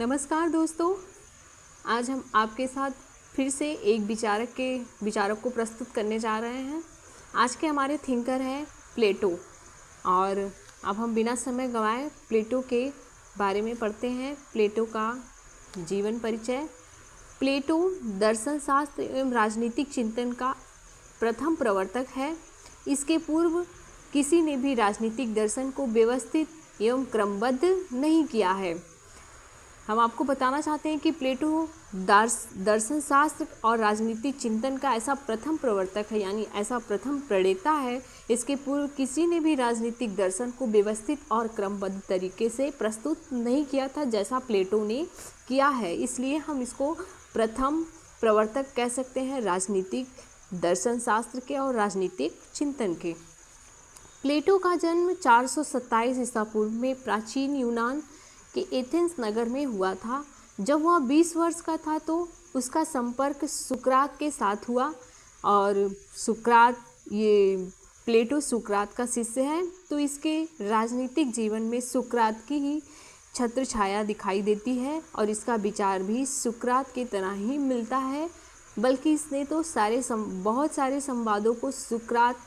नमस्कार दोस्तों, आज हम आपके साथ फिर से एक विचारक को प्रस्तुत करने जा रहे हैं। आज के हमारे थिंकर हैं प्लेटो। और अब हम बिना समय गंवाए प्लेटो के बारे में पढ़ते हैं। प्लेटो का जीवन परिचय। प्लेटो दर्शन शास्त्र एवं राजनीतिक चिंतन का प्रथम प्रवर्तक है। इसके पूर्व किसी ने भी राजनीतिक दर्शन को व्यवस्थित एवं क्रमबद्ध नहीं किया है। हम आपको बताना चाहते हैं कि प्लेटो दर्शन शास्त्र और राजनीतिक चिंतन का ऐसा प्रथम प्रवर्तक है, यानी ऐसा प्रथम प्रणेता है। इसके पूर्व किसी ने भी राजनीतिक दर्शन को व्यवस्थित और क्रमबद्ध तरीके से प्रस्तुत नहीं किया था जैसा प्लेटो ने किया है। इसलिए हम इसको प्रथम प्रवर्तक कह सकते हैं राजनीतिक दर्शन शास्त्र के और राजनीतिक चिंतन के। प्लेटो का जन्म 427 ईसा पूर्व में प्राचीन यूनान कि एथेंस नगर में हुआ था। जब वह 20 वर्ष का था तो उसका संपर्क सुकरात के साथ हुआ। और प्लेटो सुकरात का शिष्य है, तो इसके राजनीतिक जीवन में सुकरात की ही छत्र छाया दिखाई देती है और इसका विचार भी सुकरात की तरह ही मिलता है। बल्कि इसने तो बहुत सारे संवादों को सुकरात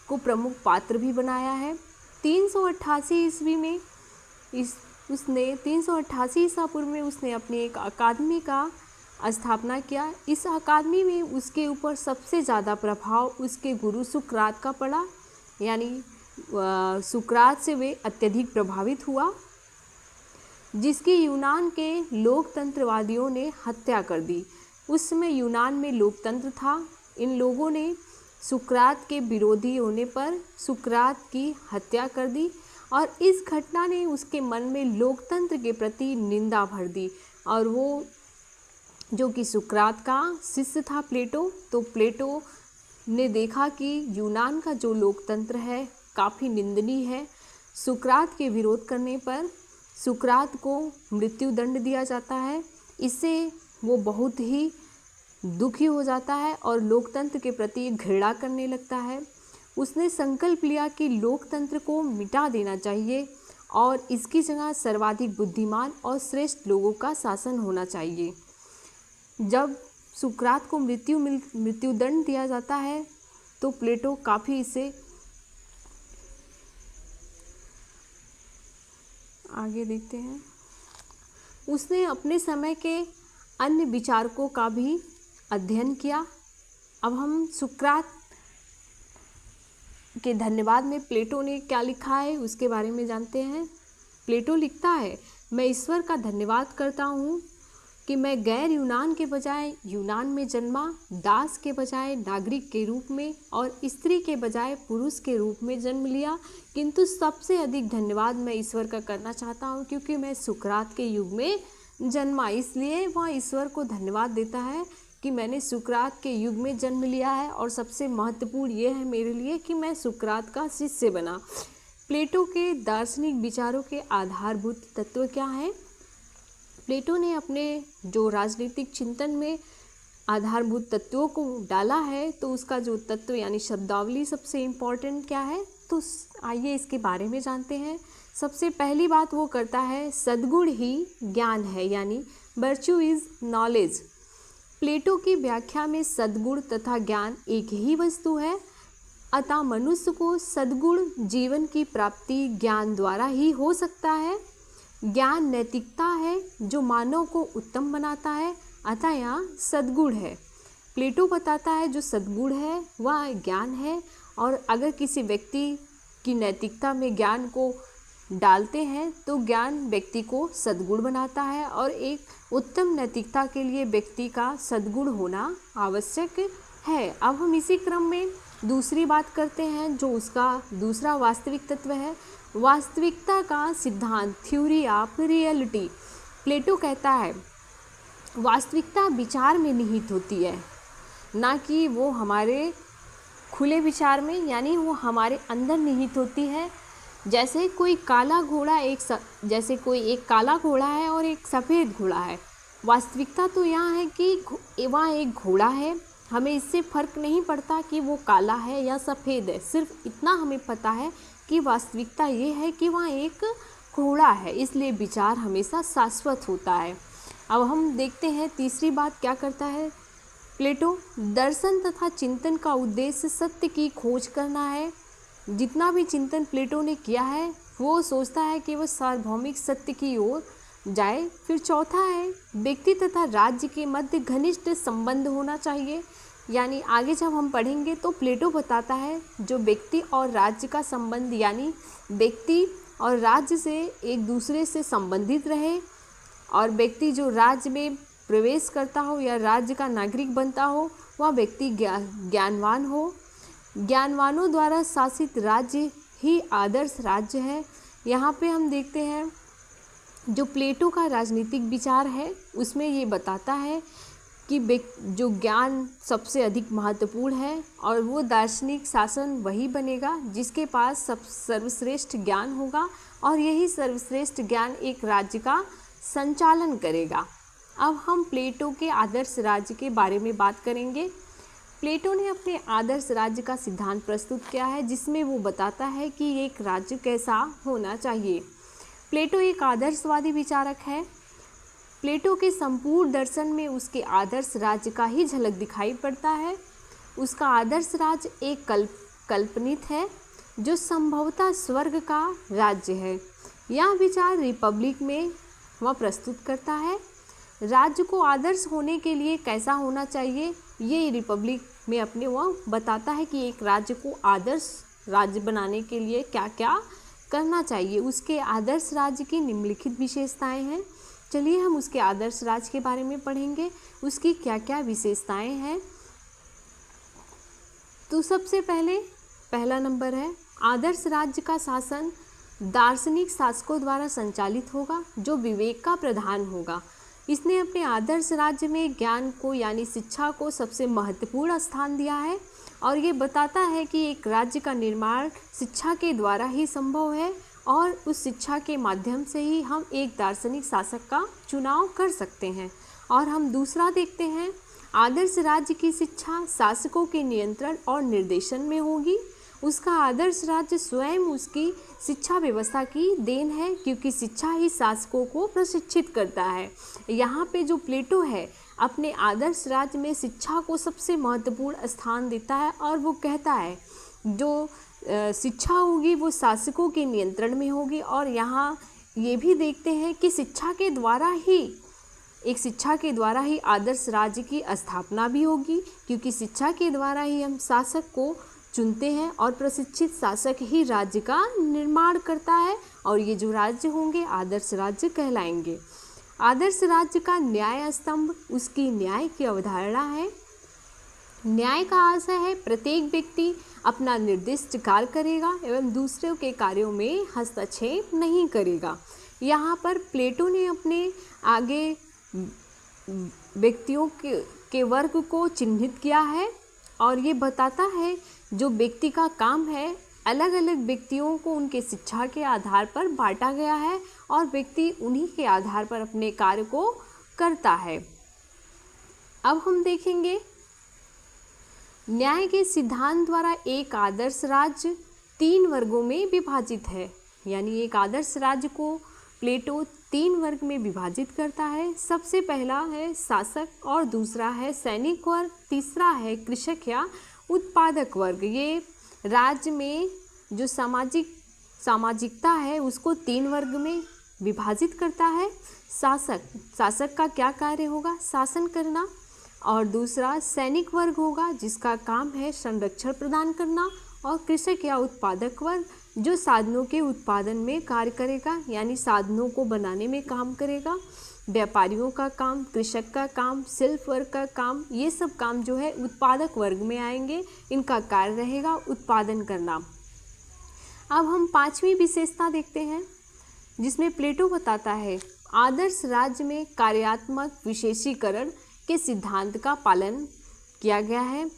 को प्रमुख पात्र भी बनाया है। 388 ईस्वी में उसने 388 ईसा पूर्व में उसने अपनी एक अकादमी का स्थापना किया। इस अकादमी में उसके ऊपर सबसे ज़्यादा प्रभाव उसके गुरु सुकरात का पड़ा, यानी सुकरात से वे अत्यधिक प्रभावित हुआ, जिसकी यूनान के लोकतंत्रवादियों ने हत्या कर दी। उस समय यूनान में लोकतंत्र था। इन लोगों ने सुकरात के विरोधी होने पर सुकरात की हत्या कर दी और इस घटना ने उसके मन में लोकतंत्र के प्रति निंदा भर दी। और वो जो कि सुकरात का शिष्य था प्लेटो, तो प्लेटो ने देखा कि यूनान का जो लोकतंत्र है काफ़ी निंदनीय है। सुकरात के विरोध करने पर सुकरात को मृत्युदंड दिया जाता है। इससे वो बहुत ही दुखी हो जाता है और लोकतंत्र के प्रति घृणा करने लगता है। उसने संकल्प लिया कि लोकतंत्र को मिटा देना चाहिए और इसकी जगह सर्वाधिक बुद्धिमान और श्रेष्ठ लोगों का शासन होना चाहिए। जब सुकरात को मृत्युदंड दिया जाता है तो प्लेटो काफ़ी इसे आगे देखते हैं। उसने अपने समय के अन्य विचारकों का भी अध्ययन किया। अब हम सुकरात के धन्यवाद में प्लेटो ने क्या लिखा है उसके बारे में जानते हैं। प्लेटो लिखता है, मैं ईश्वर का धन्यवाद करता हूँ कि मैं गैर यूनान के बजाय यूनान में जन्मा, दास के बजाय नागरिक के रूप में और स्त्री के बजाय पुरुष के रूप में जन्म लिया। किंतु सबसे अधिक धन्यवाद मैं ईश्वर का करना चाहता हूँ क्योंकि मैं सुकरात के युग में जन्मा। इसलिए वह ईश्वर को धन्यवाद देता है कि मैंने सुकरात के युग में जन्म लिया है और सबसे महत्वपूर्ण ये है मेरे लिए कि मैं सुकरात का शिष्य बना। प्लेटो के दार्शनिक विचारों के आधारभूत तत्व क्या हैं? प्लेटो ने अपने जो राजनीतिक चिंतन में आधारभूत तत्वों को डाला है, तो उसका जो तत्व यानी शब्दावली सबसे इम्पोर्टेंट क्या है, तो आइए इसके बारे में जानते हैं। सबसे पहली बात वो करता है, सद्गुण ही ज्ञान है, यानी वर्च्यू इज़ नॉलेज। प्लेटो की व्याख्या में सद्गुण तथा ज्ञान एक ही वस्तु है। अतः मनुष्य को सद्गुण जीवन की प्राप्ति ज्ञान द्वारा ही हो सकता है। ज्ञान नैतिकता है जो मानव को उत्तम बनाता है, अतः यहाँ सद्गुण है। प्लेटो बताता है जो सद्गुण है वह ज्ञान है, और अगर किसी व्यक्ति की नैतिकता में ज्ञान को डालते हैं तो ज्ञान व्यक्ति को सद्गुण बनाता है, और एक उत्तम नैतिकता के लिए व्यक्ति का सद्गुण होना आवश्यक है। अब हम इसी क्रम में दूसरी बात करते हैं जो उसका दूसरा वास्तविक तत्व है, वास्तविकता का सिद्धांत, थ्योरी ऑफ रियलिटी। प्लेटो कहता है वास्तविकता विचार में निहित होती है, ना कि वो हमारे खुले विचार में, यानी वो हमारे अंदर निहित होती है। जैसे कोई काला घोड़ा एक काला घोड़ा है और एक सफ़ेद घोड़ा है। वास्तविकता तो यहाँ है कि वहाँ एक घोड़ा है, हमें इससे फ़र्क नहीं पड़ता कि वो काला है या सफ़ेद है। सिर्फ इतना हमें पता है कि वास्तविकता ये है कि वहाँ एक कोड़ा है, इसलिए विचार हमेशा शाश्वत होता है। अब हम देखते हैं तीसरी बात क्या करता है प्लेटो। दर्शन तथा चिंतन का उद्देश्य सत्य की खोज करना है। जितना भी चिंतन प्लेटो ने किया है वो सोचता है कि वह सार्वभौमिक सत्य की ओर जाए। फिर चौथा है व्यक्ति तथा राज्य के मध्य घनिष्ठ संबंध होना चाहिए। यानी आगे जब हम पढ़ेंगे तो प्लेटो बताता है जो व्यक्ति और राज्य का संबंध, यानी व्यक्ति और राज्य से एक दूसरे से संबंधित रहे, और व्यक्ति जो राज्य में प्रवेश करता हो या राज्य का नागरिक बनता हो वह व्यक्ति ज्ञानवान हो। ज्ञानवानों द्वारा शासित राज्य ही आदर्श राज्य है। यहाँ पे हम देखते हैं जो प्लेटो का राजनीतिक विचार है उसमें ये बताता है कि जो ज्ञान सबसे अधिक महत्वपूर्ण है और वो दार्शनिक शासन वही बनेगा जिसके पास सर्वश्रेष्ठ ज्ञान होगा, और यही सर्वश्रेष्ठ ज्ञान एक राज्य का संचालन करेगा। अब हम प्लेटो के आदर्श राज्य के बारे में बात करेंगे। प्लेटो ने अपने आदर्श राज्य का सिद्धांत प्रस्तुत किया है जिसमें वो बताता है कि एक राज्य कैसा होना चाहिए। प्लेटो एक आदर्शवादी विचारक है। प्लेटो के संपूर्ण दर्शन में उसके आदर्श राज्य का ही झलक दिखाई पड़ता है। उसका आदर्श राज्य एक कल्पनित है जो संभवतः स्वर्ग का राज्य है। यह विचार रिपब्लिक में वह प्रस्तुत करता है। राज्य को आदर्श होने के लिए कैसा होना चाहिए ये रिपब्लिक में अपने वह बताता है कि एक राज्य को आदर्श राज्य बनाने के लिए क्या क्या करना चाहिए। उसके आदर्श राज्य की निम्नलिखित विशेषताएं हैं। चलिए हम उसके आदर्श राज्य के बारे में पढ़ेंगे, उसकी क्या क्या विशेषताएं हैं। तो सबसे पहला नंबर है आदर्श राज्य का शासन दार्शनिक शासकों द्वारा संचालित होगा जो विवेक का प्रधान होगा। इसने अपने आदर्श राज्य में ज्ञान को यानी शिक्षा को सबसे महत्वपूर्ण स्थान दिया है और ये बताता है कि एक राज्य का निर्माण शिक्षा के द्वारा ही संभव है और उस शिक्षा के माध्यम से ही हम एक दार्शनिक शासक का चुनाव कर सकते हैं। और हम दूसरा देखते हैं आदर्श राज्य की शिक्षा शासकों के नियंत्रण और निर्देशन में होगी। उसका आदर्श राज्य स्वयं उसकी शिक्षा व्यवस्था की देन है क्योंकि शिक्षा ही शासकों को प्रशिक्षित करता है। यहाँ पे जो प्लेटो है अपने आदर्श राज्य में शिक्षा को सबसे महत्वपूर्ण स्थान देता है और वो कहता है जो शिक्षा होगी वो शासकों के नियंत्रण में होगी। और यहाँ ये भी देखते हैं कि शिक्षा के द्वारा ही आदर्श राज्य की स्थापना भी होगी क्योंकि शिक्षा के द्वारा ही हम शासक को चुनते हैं और प्रशिक्षित शासक ही राज्य का निर्माण करता है और ये जो राज्य होंगे आदर्श राज्य कहलाएंगे। आदर्श राज्य का न्याय स्तंभ उसकी न्याय की अवधारणा है। न्याय का आशय है प्रत्येक व्यक्ति अपना निर्दिष्ट कार्य करेगा एवं दूसरों के कार्यों में हस्तक्षेप नहीं करेगा। यहाँ पर प्लेटो ने अपने आगे व्यक्तियों के वर्ग को चिन्हित किया है और ये बताता है जो व्यक्ति का काम है अलग अलग व्यक्तियों को उनके शिक्षा के आधार पर बांटा गया है और व्यक्ति उन्हीं के आधार पर अपने कार्य को करता है। अब हम देखेंगे न्याय के सिद्धांत द्वारा एक आदर्श राज्य 3 वर्गों में विभाजित है। यानी एक आदर्श राज्य को प्लेटो 3 वर्ग में विभाजित करता है। सबसे पहला है शासक और दूसरा है सैनिक वर्ग, तीसरा है कृषक या उत्पादक वर्ग। ये राज्य में जो सामाजिकता है उसको 3 वर्ग में विभाजित करता है। शासक का क्या कार्य होगा? शासन करना। और दूसरा सैनिक वर्ग होगा जिसका काम है संरक्षण प्रदान करना। और कृषक या उत्पादक वर्ग जो साधनों के उत्पादन में कार्य करेगा यानी साधनों को बनाने में काम करेगा। व्यापारियों का काम, कृषक का काम, शिल्प वर्ग का काम, ये सब काम जो है उत्पादक वर्ग में आएंगे। इनका कार्य रहेगा उत्पादन करना। अब हम 5वीं विशेषता देखते हैं जिसमें प्लेटो बताता है आदर्श राज्य में कार्यात्मक विशेषीकरण के सिद्धांत का पालन किया गया है।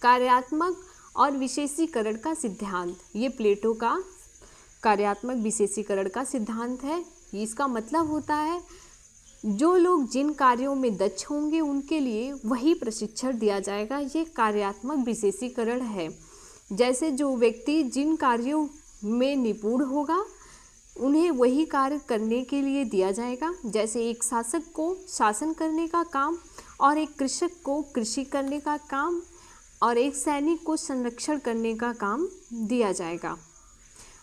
कार्यात्मक और विशेषीकरण का सिद्धांत ये प्लेटो का कार्यात्मक विशेषीकरण का सिद्धांत है। इसका मतलब होता है जो लोग जिन कार्यों में दक्ष होंगे उनके लिए वही प्रशिक्षण दिया जाएगा। ये कार्यात्मक विशेषीकरण है। जैसे जो व्यक्ति जिन कार्यों में निपुण होगा उन्हें वही कार्य करने के लिए दिया जाएगा, जैसे एक शासक को शासन करने का काम, और एक कृषक को कृषि करने का काम, और एक सैनिक को संरक्षण करने का काम दिया जाएगा।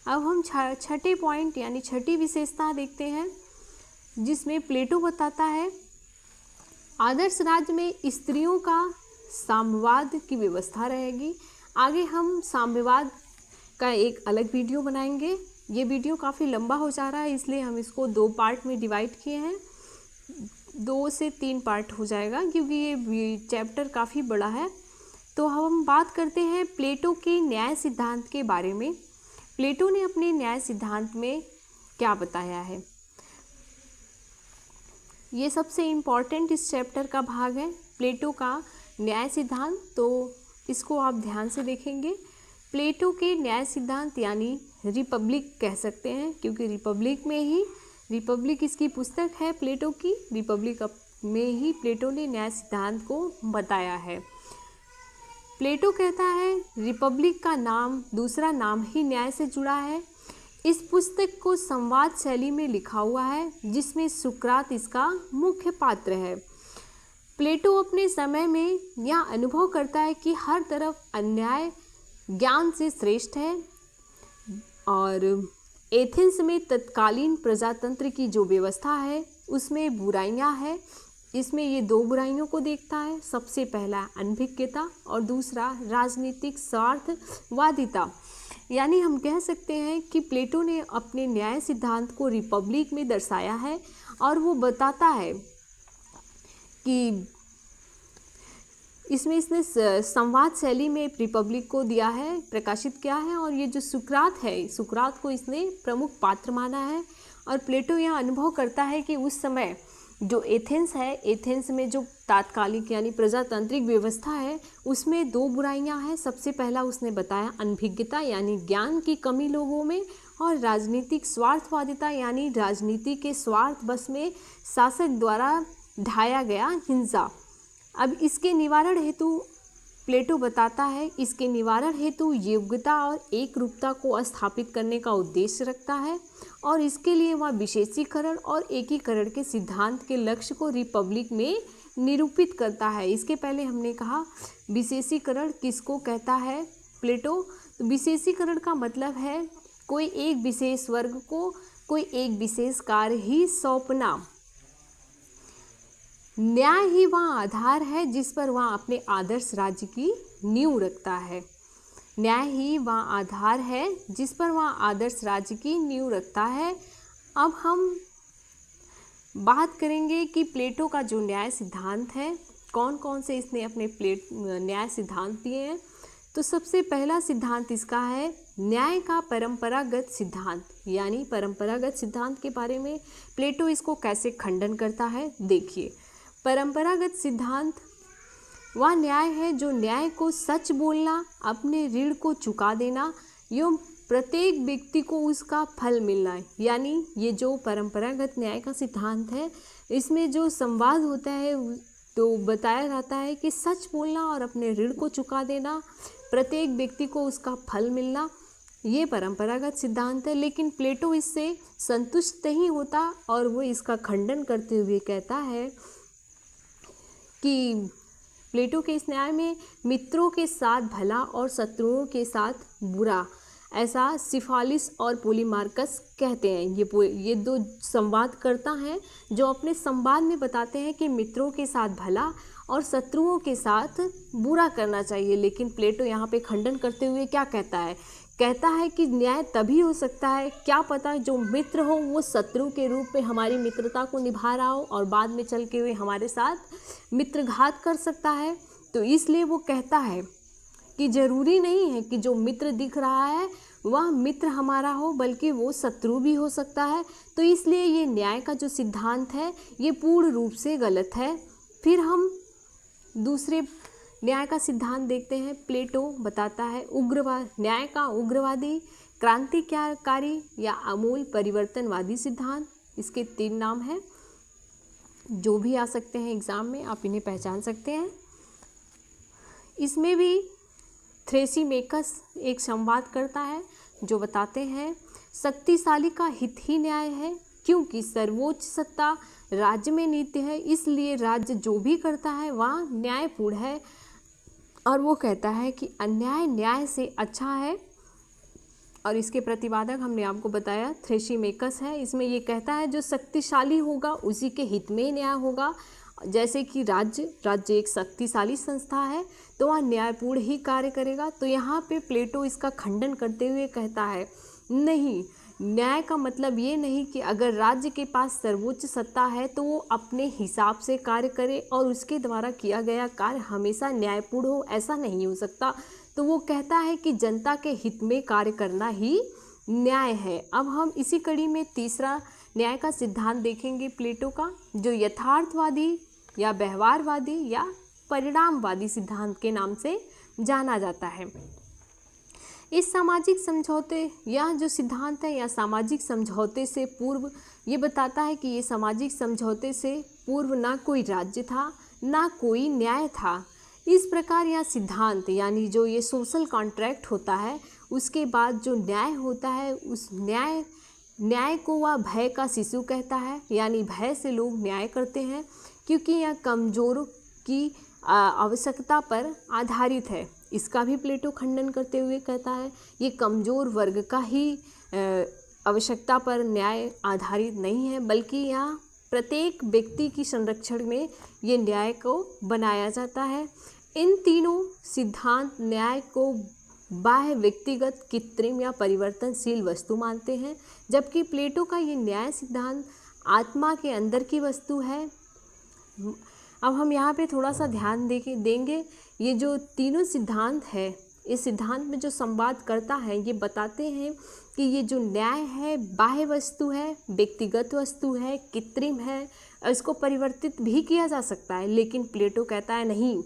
अब हम छठे पॉइंट यानी छठी विशेषता देखते हैं, जिसमें प्लेटो बताता है आदर्श राज्य में स्त्रियों का साम्यवाद की व्यवस्था रहेगी। आगे हम साम्यवाद का एक अलग वीडियो बनाएंगे। ये वीडियो काफ़ी लंबा हो जा रहा है, इसलिए हम इसको 2 पार्ट में डिवाइड किए हैं। 2 से 3 पार्ट हो जाएगा, क्योंकि ये चैप्टर काफ़ी बड़ा है। तो हम बात करते हैं प्लेटो के न्याय सिद्धांत के बारे में। प्लेटो ने अपने न्याय सिद्धांत में क्या बताया है, ये सबसे इम्पॉर्टेंट इस चैप्टर का भाग है, प्लेटो का न्याय सिद्धांत। तो इसको आप ध्यान से देखेंगे। प्लेटो के न्याय सिद्धांत यानी रिपब्लिक कह सकते हैं, क्योंकि रिपब्लिक इसकी पुस्तक है प्लेटो की। रिपब्लिक में ही प्लेटो ने न्याय सिद्धांत को बताया है। प्लेटो कहता है रिपब्लिक का दूसरा नाम ही न्याय से जुड़ा है। इस पुस्तक को संवाद शैली में लिखा हुआ है, जिसमें सुकरात इसका मुख्य पात्र है। प्लेटो अपने समय में यह अनुभव करता है कि हर तरफ अन्याय ज्ञान से श्रेष्ठ है, और एथेंस में तत्कालीन प्रजातंत्र की जो व्यवस्था है उसमें बुराइयां हैं। इसमें ये 2 बुराइयों को देखता है। सबसे पहला अनभिज्ञता और दूसरा राजनीतिक स्वार्थवादिता। यानी हम कह सकते हैं कि प्लेटो ने अपने न्याय सिद्धांत को रिपब्लिक में दर्शाया है, और वो बताता है कि इसमें इसने संवाद शैली में रिपब्लिक को दिया है, प्रकाशित किया है। और ये जो सुकरात है, सुकरात को इसने प्रमुख पात्र माना है। और प्लेटो यह अनुभव करता है कि उस समय जो एथेंस है, एथेंस में जो तात्कालिक यानी प्रजातांत्रिक व्यवस्था है, उसमें 2 बुराइयां हैं। सबसे पहला उसने बताया अनभिज्ञता यानी ज्ञान की कमी लोगों में, और राजनीतिक स्वार्थवादिता यानी राजनीति के स्वार्थ बस में शासक द्वारा ढाया गया हिंसा। अब इसके निवारण हेतु प्लेटो बताता है, इसके निवारण हेतु योग्यता और एक रूपता को स्थापित करने का उद्देश्य रखता है, और इसके लिए वह विशेषीकरण और एकीकरण के सिद्धांत के लक्ष्य को रिपब्लिक में निरूपित करता है। इसके पहले हमने कहा विशेषीकरण किसको कहता है प्लेटो। तो विशेषीकरण का मतलब है कोई एक विशेष वर्ग को कोई एक विशेष कार्य ही सौंपना। न्याय ही वह आधार है जिस पर वह अपने आदर्श राज्य की नींव रखता है। न्याय ही वह आधार है जिस पर वह आदर्श राज्य की नींव रखता है। अब हम बात करेंगे कि प्लेटो का जो न्याय सिद्धांत है, कौन कौन से इसने अपने न्याय सिद्धांत दिए हैं। तो सबसे पहला सिद्धांत इसका है न्याय का परंपरागत सिद्धांत। यानी परंपरागत सिद्धांत के बारे में प्लेटो इसको कैसे खंडन करता है, देखिए। परंपरागत सिद्धांत वह न्याय है जो न्याय को सच बोलना, अपने ऋण को चुका देना एवं प्रत्येक व्यक्ति को उसका फल मिलना है। यानी ये जो परंपरागत न्याय का सिद्धांत है, इसमें जो संवाद होता है तो बताया जाता है कि सच बोलना और अपने ऋण को चुका देना, प्रत्येक व्यक्ति को उसका फल मिलना, ये परंपरागत सिद्धांत है। लेकिन प्लेटो इससे संतुष्ट नहीं होता और वो इसका खंडन करते हुए कहता है कि प्लेटो के इस न्याय में मित्रों के साथ भला और शत्रुओं के साथ बुरा, ऐसा सिफालिस और पोलीमार्कस कहते हैं। ये 2 संवादकर्ता हैं जो अपने संवाद में बताते हैं कि मित्रों के साथ भला और शत्रुओं के साथ बुरा करना चाहिए। लेकिन प्लेटो यहाँ पे खंडन करते हुए क्या कहता है कि न्याय तभी हो सकता है, क्या पता जो मित्र हो वो शत्रु के रूप में हमारी मित्रता को निभा रहा हो और बाद में चल के हुए हमारे साथ मित्रघात कर सकता है। तो इसलिए वो कहता है कि ज़रूरी नहीं है कि जो मित्र दिख रहा है वह मित्र हमारा हो, बल्कि वो शत्रु भी हो सकता है। तो इसलिए ये न्याय का जो सिद्धांत है ये पूर्ण रूप से गलत है। फिर हम दूसरे न्याय का सिद्धांत देखते हैं। प्लेटो बताता है न्याय का उग्रवादी, क्रांतिकारी या आमूल परिवर्तनवादी सिद्धांत। इसके 3 नाम हैं जो भी आ सकते हैं एग्जाम में, आप इन्हें पहचान सकते हैं। इसमें भी थ्रेसीमेकस एक संवाद करता है जो बताते हैं शक्तिशाली का हित ही न्याय है, क्योंकि सर्वोच्च सत्ता राज्य में नीति है, इसलिए राज्य जो भी करता है वह न्यायपूर्ण है। और वो कहता है कि अन्याय न्याय से अच्छा है। और इसके प्रतिवादक हमने आपको बताया थ्रेसिमेकस है। इसमें ये कहता है जो शक्तिशाली होगा उसी के हित में न्याय होगा। जैसे कि राज्य एक शक्तिशाली संस्था है तो वह न्यायपूर्ण ही कार्य करेगा। तो यहाँ पे प्लेटो इसका खंडन करते हुए कहता है नहीं, न्याय का मतलब ये नहीं कि अगर राज्य के पास सर्वोच्च सत्ता है तो वो अपने हिसाब से कार्य करे और उसके द्वारा किया गया कार्य हमेशा न्यायपूर्ण हो, ऐसा नहीं हो सकता। तो वो कहता है कि जनता के हित में कार्य करना ही न्याय है। अब हम इसी कड़ी में तीसरा न्याय का सिद्धांत देखेंगे प्लेटो का, जो यथार्थवादी या व्यवहारवादी या परिणामवादी सिद्धांत के नाम से जाना जाता है। इस सामाजिक समझौते या जो सिद्धांत है या सामाजिक समझौते से पूर्व ये बताता है कि ये सामाजिक समझौते से पूर्व ना कोई राज्य था ना कोई न्याय था। इस प्रकार यह सिद्धांत यानी जो ये सोशल कॉन्ट्रैक्ट होता है उसके बाद जो न्याय होता है उस न्याय को वह भय का शिशु कहता है, यानी भय से लोग न्याय करते हैं क्योंकि यह कमज़ोर की आवश्यकता पर आधारित है। इसका भी प्लेटो खंडन करते हुए कहता है ये कमज़ोर वर्ग का ही आवश्यकता पर न्याय आधारित नहीं है, बल्कि यह प्रत्येक व्यक्ति की संरक्षण में ये न्याय को बनाया जाता है। इन तीनों सिद्धांत न्याय को बाह्य, व्यक्तिगत, कृत्रिम या परिवर्तनशील वस्तु मानते हैं, जबकि प्लेटो का ये न्याय सिद्धांत आत्मा के अंदर की वस्तु है। अब हम यहाँ पे थोड़ा सा ध्यान देंगे। ये जो तीनों सिद्धांत है, इस सिद्धांत में जो संवाद करता है ये बताते हैं कि ये जो न्याय है बाह्य वस्तु है, व्यक्तिगत वस्तु है, कृत्रिम है और इसको परिवर्तित भी किया जा सकता है। लेकिन प्लेटो कहता है नहीं,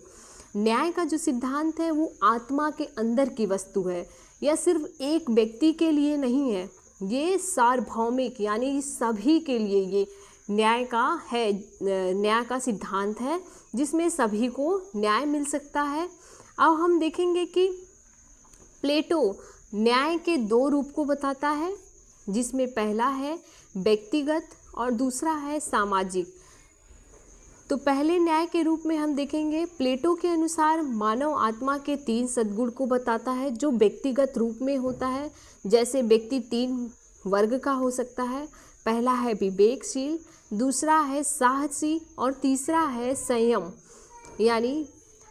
न्याय का जो सिद्धांत है वो आत्मा के अंदर की वस्तु है, यह सिर्फ एक व्यक्ति के लिए नहीं है, ये सार्वभौमिक यानी सभी के लिए ये न्याय का सिद्धांत है जिसमें सभी को न्याय मिल सकता है। अब हम देखेंगे कि प्लेटो न्याय के दो रूप को बताता है, जिसमें पहला है व्यक्तिगत और दूसरा है सामाजिक। तो पहले न्याय के रूप में हम देखेंगे प्लेटो के अनुसार मानव आत्मा के 3 सद्गुण को बताता है जो व्यक्तिगत रूप में होता है। जैसे व्यक्ति 3 वर्ग का हो सकता है, पहला है विवेकशील, दूसरा है साहसी और तीसरा है संयम। यानी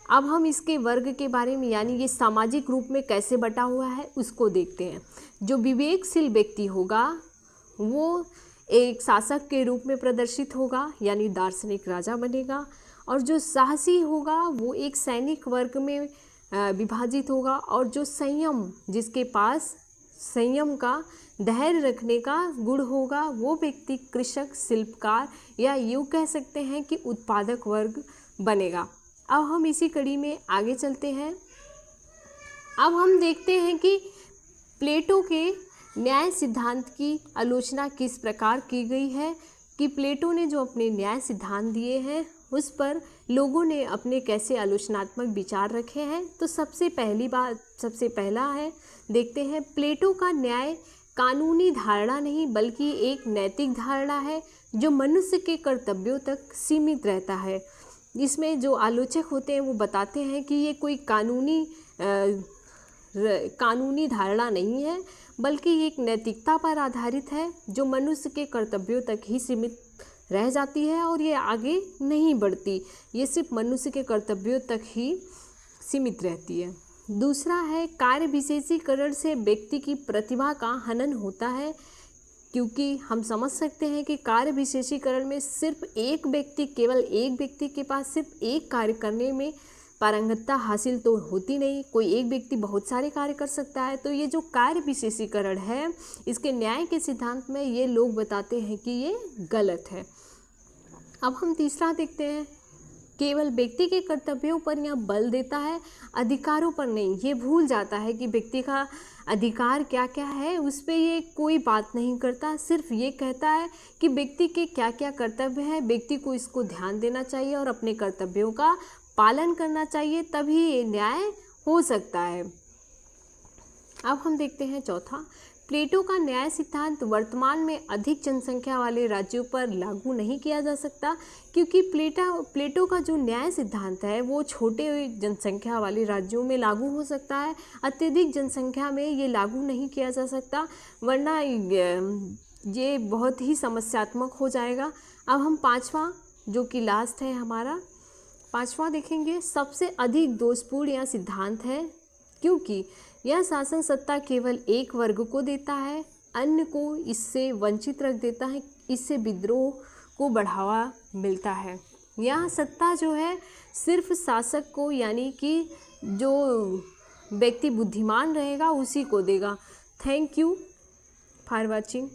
अब हम इसके वर्ग के बारे में यानी ये सामाजिक रूप में कैसे बटा हुआ है उसको देखते हैं। जो विवेकशील व्यक्ति होगा वो एक शासक के रूप में प्रदर्शित होगा यानी दार्शनिक राजा बनेगा, और जो साहसी होगा वो एक सैनिक वर्ग में विभाजित होगा, और जो जिसके पास संयम का धैर्य रखने का गुण होगा वो व्यक्ति कृषक, शिल्पकार या यूँ कह सकते हैं कि उत्पादक वर्ग बनेगा। अब हम इसी कड़ी में आगे चलते हैं। अब हम देखते हैं कि प्लेटो के न्याय सिद्धांत की आलोचना किस प्रकार की गई है, कि प्लेटो ने जो अपने न्याय सिद्धांत दिए हैं उस पर लोगों ने अपने कैसे आलोचनात्मक विचार रखे हैं। तो सबसे पहला है देखते हैं, प्लेटो का न्याय कानूनी धारणा नहीं बल्कि एक नैतिक धारणा है जो मनुष्य के कर्तव्यों तक सीमित रहता है। इसमें जो आलोचक होते हैं वो बताते हैं कि ये कोई कानूनी धारणा नहीं है बल्कि एक नैतिकता पर आधारित है जो मनुष्य के कर्तव्यों तक ही सीमित रह जाती है और ये आगे नहीं बढ़ती, ये सिर्फ मनुष्य के कर्तव्यों तक ही सीमित रहती है। दूसरा है कार्य विशेषीकरण से व्यक्ति की प्रतिभा का हनन होता है, क्योंकि हम समझ सकते हैं कि कार्य विशेषीकरण में सिर्फ केवल एक व्यक्ति के पास सिर्फ एक कार्य करने में पारंगतता हासिल तो होती नहीं, कोई एक व्यक्ति बहुत सारे कार्य कर सकता है। तो ये जो कार्य विशेषीकरण है इसके न्याय के सिद्धांत में ये लोग बताते हैं कि ये गलत है। अब हम तीसरा देखते हैं, केवल व्यक्ति के कर्तव्यों पर यह बल देता है, अधिकारों पर नहीं। ये भूल जाता है कि व्यक्ति का अधिकार क्या क्या है, उस पर ये कोई बात नहीं करता, सिर्फ ये कहता है कि व्यक्ति के क्या क्या कर्तव्य हैं, व्यक्ति को इसको ध्यान देना चाहिए और अपने कर्तव्यों का पालन करना चाहिए, तभी ये न्याय हो सकता है। अब हम देखते हैं चौथा, प्लेटो का न्याय सिद्धांत वर्तमान में अधिक जनसंख्या वाले राज्यों पर लागू नहीं किया जा सकता, क्योंकि प्लेटो का जो न्याय सिद्धांत है वो छोटे जनसंख्या वाले राज्यों में लागू हो सकता है, अत्यधिक जनसंख्या में ये लागू नहीं किया जा सकता, वरना ये बहुत ही समस्यात्मक हो जाएगा। अब हम पांचवा, जो कि लास्ट है हमारा, पांचवा देखेंगे। सबसे अधिक दोषपूर्ण यह सिद्धांत है क्योंकि यह शासन सत्ता केवल एक वर्ग को देता है, अन्य को इससे वंचित रख देता है, इससे विद्रोह को बढ़ावा मिलता है। यह सत्ता जो है सिर्फ शासक को, यानी कि जो व्यक्ति बुद्धिमान रहेगा उसी को देगा। Thank you for watching.